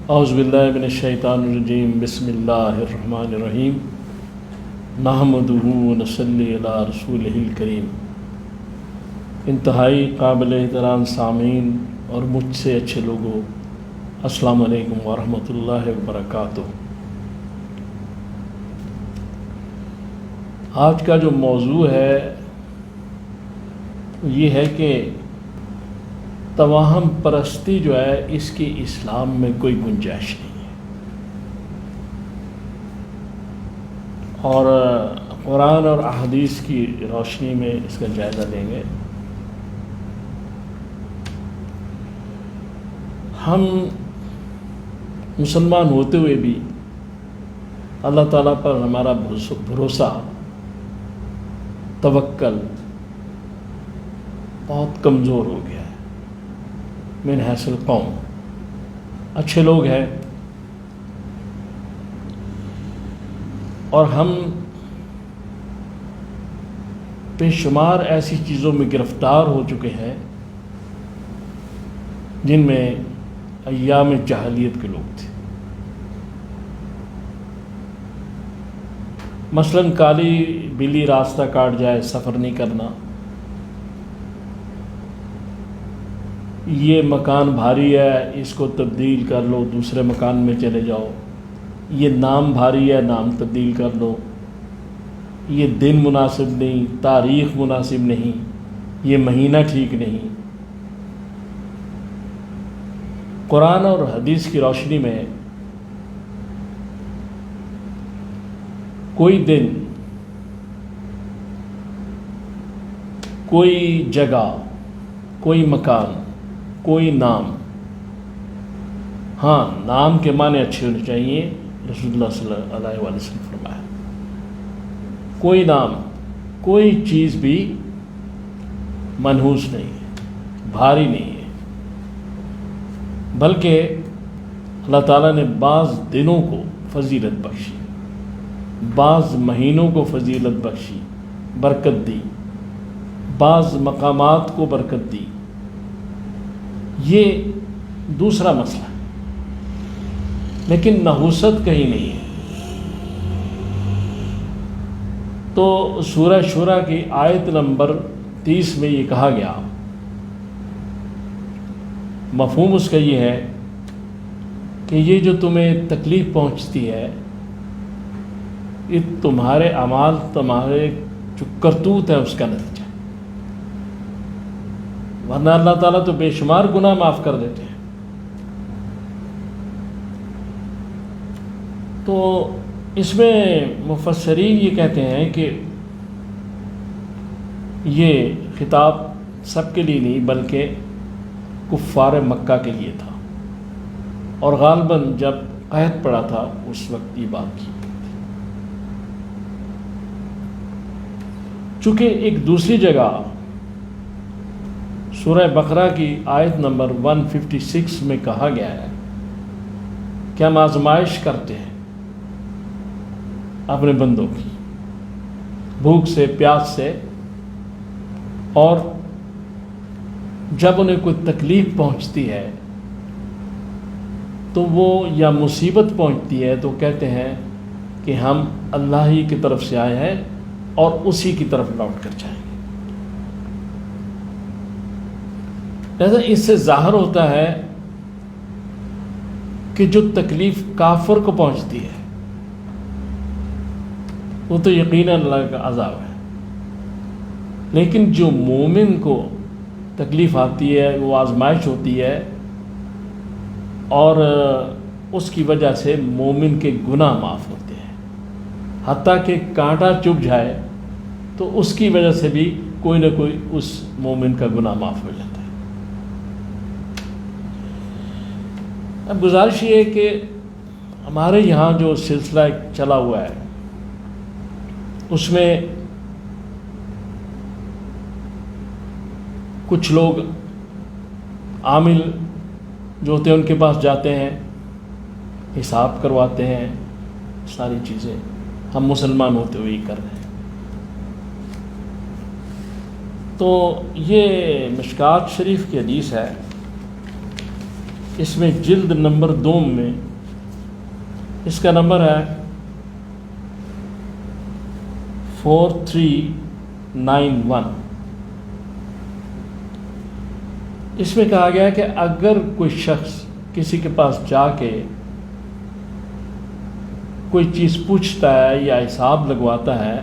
اعوذ باللہ من الشیطان الرجیم بسم اللہ الرحمن الرحیم نحمدہ ونصلی علی رسولہ الکریم۔ انتہائی قابل احترام سامعین اور مجھ سے اچھے لوگوں، السلام علیکم ورحمۃ اللہ وبرکاتہ۔ آج کا جو موضوع ہے یہ ہے کہ توہم پرستی جو ہے اس کی اسلام میں کوئی گنجائش نہیں ہے، اور قرآن اور احادیث کی روشنی میں اس کا جائزہ لیں گے۔ ہم مسلمان ہوتے ہوئے بھی اللہ تعالیٰ پر ہمارا بھروسہ، توکل بہت کمزور ہو گیا ہے۔ من حیث القوم اچھے لوگ ہیں اور ہم بے شمار ایسی چیزوں میں گرفتار ہو چکے ہیں جن میں ایام جاہلیت کے لوگ تھے۔ مثلاً کالی بلی راستہ کاٹ جائے، سفر نہیں کرنا، یہ مکان بھاری ہے اس کو تبدیل کر لو، دوسرے مکان میں چلے جاؤ، یہ نام بھاری ہے نام تبدیل کر لو، یہ دن مناسب نہیں، تاریخ مناسب نہیں، یہ مہینہ ٹھیک نہیں۔ قرآن اور حدیث کی روشنی میں کوئی دن، کوئی جگہ، کوئی مکان، کوئی نام، ہاں نام کے معنی اچھے ہونے چاہیے، رسول اللہ صلی اللہ علیہ وآلہ وسلم نے فرمایا کوئی نام، کوئی چیز بھی منحوس نہیں ہے، بھاری نہیں ہے، بلکہ اللہ تعالیٰ نے بعض دنوں کو فضیلت بخشی، بعض مہینوں کو فضیلت بخشی، برکت دی، بعض مقامات کو برکت دی۔ یہ دوسرا مسئلہ ہے، لیکن نحوست کہیں نہیں ہے۔ تو سورہ شورى کی آیت نمبر 30 میں یہ کہا گیا، مفہوم اس کا یہ ہے کہ یہ جو تمہیں تکلیف پہنچتی ہے یہ تمہارے اعمال، تمہارے جو کرتوت ہے اس کا نتیجہ، ورنہ اللہ تعالیٰ تو بے شمار گناہ معاف کر دیتے ہیں۔ تو اس میں مفسرین یہ کہتے ہیں کہ یہ خطاب سب کے لیے نہیں بلکہ کفار مکہ کے لیے تھا، اور غالباً جب قحط پڑا تھا اس وقت یہ بات کی۔ چونکہ ایک دوسری جگہ سورہ بقرہ کی آیت نمبر 156 میں کہا گیا ہے کہ ہم آزمائش کرتے ہیں اپنے بندوں کی، بھوک سے، پیاس سے، اور جب انہیں کوئی تکلیف پہنچتی ہے تو وہ یا مصیبت پہنچتی ہے تو کہتے ہیں کہ ہم اللہ ہی کی طرف سے آئے ہیں اور اسی کی طرف لوٹ کر جائیں گے۔ لہذا اس سے ظاہر ہوتا ہے کہ جو تکلیف کافر کو پہنچتی ہے وہ تو یقیناً اللہ کا عذاب ہے، لیکن جو مومن کو تکلیف آتی ہے، وہ آزمائش ہوتی ہے، اور اس کی وجہ سے مومن کے گناہ معاف ہوتے ہیں، حتیٰ کہ کانٹا چبھ جائے تو اس کی وجہ سے بھی کوئی نہ کوئی اس مومن کا گناہ معاف ہو جاتا ہے۔ اب گزارش یہ ہے کہ ہمارے یہاں جو سلسلہ چلا ہوا ہے اس میں کچھ لوگ عامل جو ہوتے ہیں ان کے پاس جاتے ہیں، حساب کرواتے ہیں، ساری چیزیں ہم مسلمان ہوتے ہوئے ہی کر رہے ہیں۔ تو یہ مشکات شریف کی حدیث ہے اس میں جلد نمبر 2 میں اس کا نمبر ہے 4391۔ اس میں کہا گیا ہے کہ اگر کوئی شخص کسی کے پاس جا کے کوئی چیز پوچھتا ہے یا حساب لگواتا ہے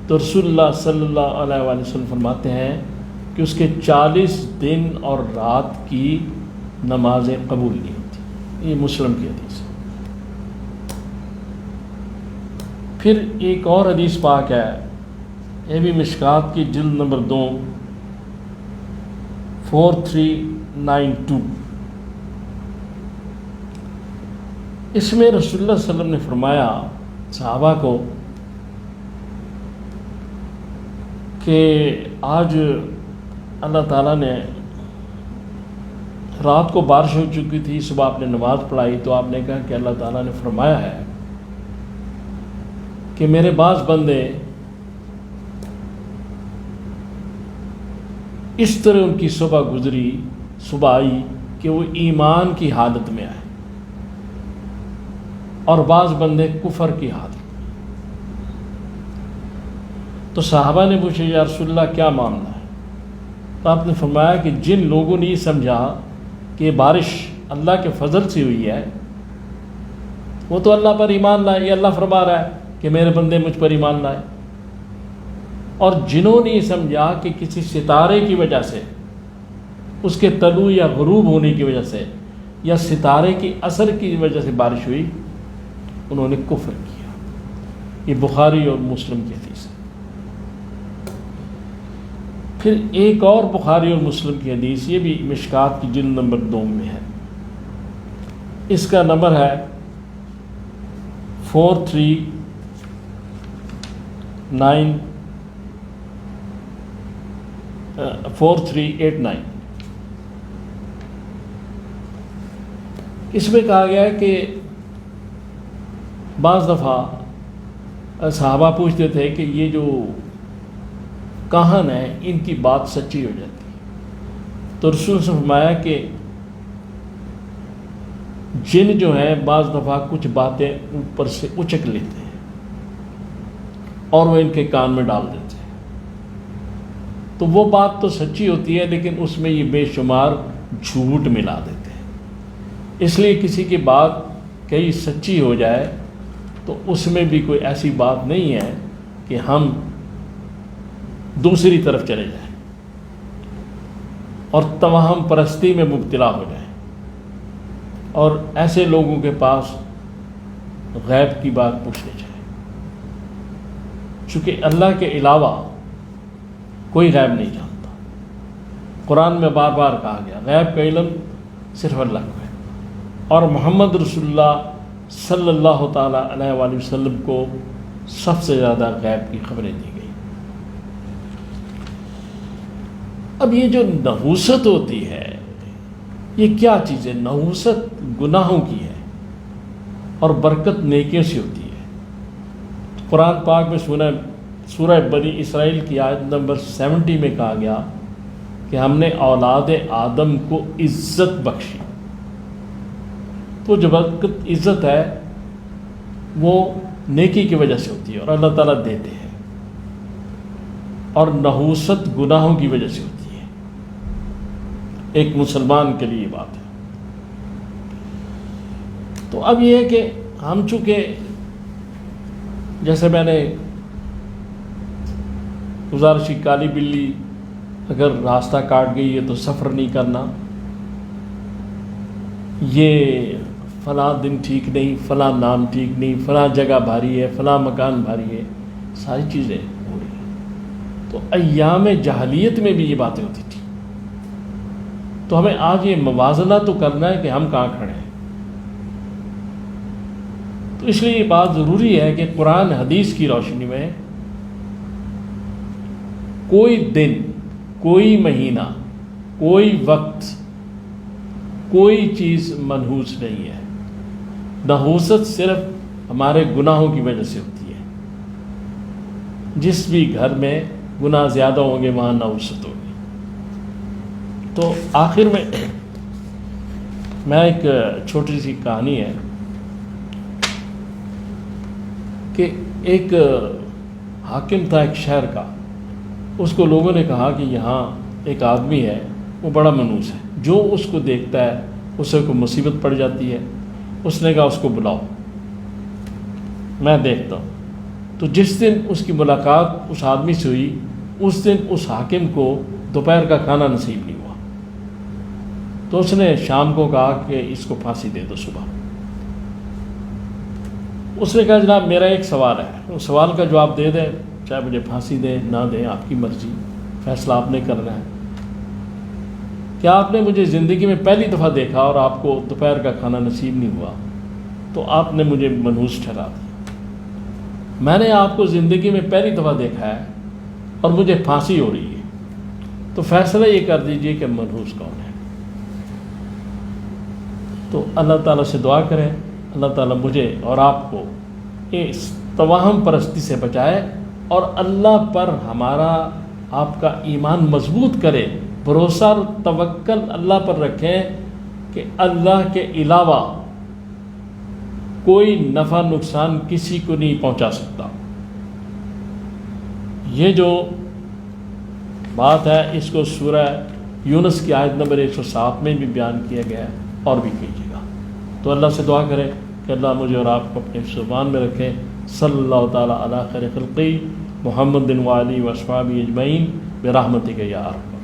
تو رسول اللہ صلی اللہ علیہ وآلہ وسلم فرماتے ہیں کہ اس کے 40 دن اور رات کی نمازیں قبول نہیں ہوتی۔ یہ مسلم کی حدیث ہے۔ پھر ایک اور حدیث پاک ہے، یہ بھی مشکات کی جلد نمبر 2 4392۔ اس میں رسول اللہ صلی اللہ علیہ وسلم نے فرمایا صحابہ کو کہ آج اللہ تعالیٰ نے رات کو بارش ہو چکی تھی، صبح آپ نے نماز پڑھائی تو آپ نے کہا کہ اللہ تعالیٰ نے فرمایا ہے کہ میرے بعض بندے اس طرح ان کی صبح گزری، صبح آئی کہ وہ ایمان کی حالت میں آئے، اور بعض بندے کفر کی حالت میں۔ تو صحابہ نے پوچھا یا رسول اللہ کیا معاملہ ہے؟ تو آپ نے فرمایا کہ جن لوگوں نے یہ سمجھا کہ بارش اللہ کے فضل سے ہوئی ہے، وہ تو اللہ پر ایمان لائے، یہ اللہ فرما رہا ہے کہ میرے بندے مجھ پر ایمان لائے، اور جنہوں نے یہ سمجھا کہ کسی ستارے کی وجہ سے، اس کے طلوع یا غروب ہونے کی وجہ سے، یا ستارے کی اثر کی وجہ سے بارش ہوئی، انہوں نے کفر کیا۔ یہ بخاری اور مسلم کی حدیث ہے۔ پھر ایک اور بخاری اور مسلم کی حدیث، یہ بھی مشکات کی جلد نمبر 2 میں ہے، اس کا نمبر ہے 4389۔ اس میں کہا گیا ہے کہ بعض دفعہ صحابہ پوچھتے تھے کہ یہ جو کہن ہے ان کی بات سچی ہو جاتی ہے، تو رسول سے فرمایا کہ جن جو ہیں بعض دفعہ کچھ باتیں اوپر سے اچک لیتے ہیں اور وہ ان کے کان میں ڈال دیتے ہیں، تو وہ بات تو سچی ہوتی ہے لیکن اس میں یہ بے شمار جھوٹ ملا دیتے ہیں۔ اس لیے کسی کی بات کہیں سچی ہو جائے تو اس میں بھی کوئی ایسی بات نہیں ہے کہ ہم دوسری طرف چلے جائیں اور توہم پرستی میں مبتلا ہو جائیں اور ایسے لوگوں کے پاس غیب کی بات پوچھنے جائیں، چونکہ اللہ کے علاوہ کوئی غیب نہیں جانتا۔ قرآن میں بار بار کہا گیا غیب کا علم صرف اللہ کو ہے، اور محمد رسول اللہ صلی اللہ تعالیٰ علیہ وآلہ وسلم کو سب سے زیادہ غیب کی خبریں دی گئی۔ اب یہ جو نحوست ہوتی ہے یہ کیا چیز ہے؟ نحوست گناہوں کی ہے اور برکت نیکیوں سے ہوتی ہے۔ قرآن پاک میں سورہ بنی اسرائیل کی آیت نمبر 70 میں کہا گیا کہ ہم نے اولاد آدم کو عزت بخشی۔ تو جو برکت عزت ہے وہ نیکی کی وجہ سے ہوتی ہے اور اللہ تعالیٰ دیتے ہیں، اور نحوست گناہوں کی وجہ سے ہوتی ہے۔ ایک مسلمان کے لیے یہ بات ہے۔ تو اب یہ ہے کہ ہم چونکہ جیسے میں نے گزارش کی کالی بلی اگر راستہ کاٹ گئی ہے تو سفر نہیں کرنا، یہ فلاں دن ٹھیک نہیں، فلاں نام ٹھیک نہیں، فلاں جگہ بھاری ہے، فلاں مکان بھاری ہے، ساری چیزیں ہو رہی ہیں۔ تو ایام جاہلیت میں بھی یہ باتیں ہوتی تھیں، تو ہمیں آج یہ موازنہ تو کرنا ہے کہ ہم کہاں کھڑے ہیں۔ تو اس لیے یہ بات ضروری ہے کہ قرآن حدیث کی روشنی میں کوئی دن، کوئی مہینہ، کوئی وقت، کوئی چیز منحوس نہیں ہے۔ نحوست صرف ہمارے گناہوں کی وجہ سے ہوتی ہے۔ جس بھی گھر میں گناہ زیادہ ہوں گے وہاں نحوست ہوگی۔ تو آخر میں میں ایک چھوٹی سی کہانی ہے کہ ایک حاکم تھا ایک شہر کا. اس کو لوگوں نے کہا کہ یہاں ایک آدمی ہے وہ بڑا منحوس ہے, جو اس کو دیکھتا ہے اسے کوئی مصیبت پڑ جاتی ہے. اس نے کہا اس کو بلاؤ, میں دیکھتا ہوں. تو جس دن اس کی ملاقات اس آدمی سے ہوئی, اس دن اس حاکم کو دوپہر کا کھانا نصیب نہیں ہوا. تو اس نے شام کو کہا کہ اس کو پھانسی دے دو صبح. اس نے کہا جناب میرا ایک سوال ہے, اس سوال کا جواب دے دیں, چاہے مجھے پھانسی دیں نہ دیں آپ کی مرضی, فیصلہ آپ نے کرنا ہے. کیا آپ نے مجھے زندگی میں پہلی دفعہ دیکھا اور آپ کو دوپہر کا کھانا نصیب نہیں ہوا تو آپ نے مجھے منحوس ٹھہرا دیا. میں نے آپ کو زندگی میں پہلی دفعہ دیکھا ہے اور مجھے پھانسی ہو رہی ہے, تو فیصلہ یہ کر دیجئے کہ منحوس کون ہے. تو اللہ تعالیٰ سے دعا کریں, اللہ تعالیٰ مجھے اور آپ کو اس توہم پرستی سے بچائے اور اللہ پر ہمارا آپ کا ایمان مضبوط کرے, بھروسہ اور توکل اللہ پر رکھیں کہ اللہ کے علاوہ کوئی نفع نقصان کسی کو نہیں پہنچا سکتا. یہ جو بات ہے اس کو سورہ یونس کی آیت نمبر 107 میں بھی بیان کیا گیا ہے, اور بھی کیجیے گا. تو اللہ سے دعا کریں کہ اللہ مجھے اور آپ کو اپنے زبان میں رکھیں. صلی اللہ تعالیٰ علی خیر خلقی محمد و آلہ و اصحابہ اجمعین برحمتک یا ارحم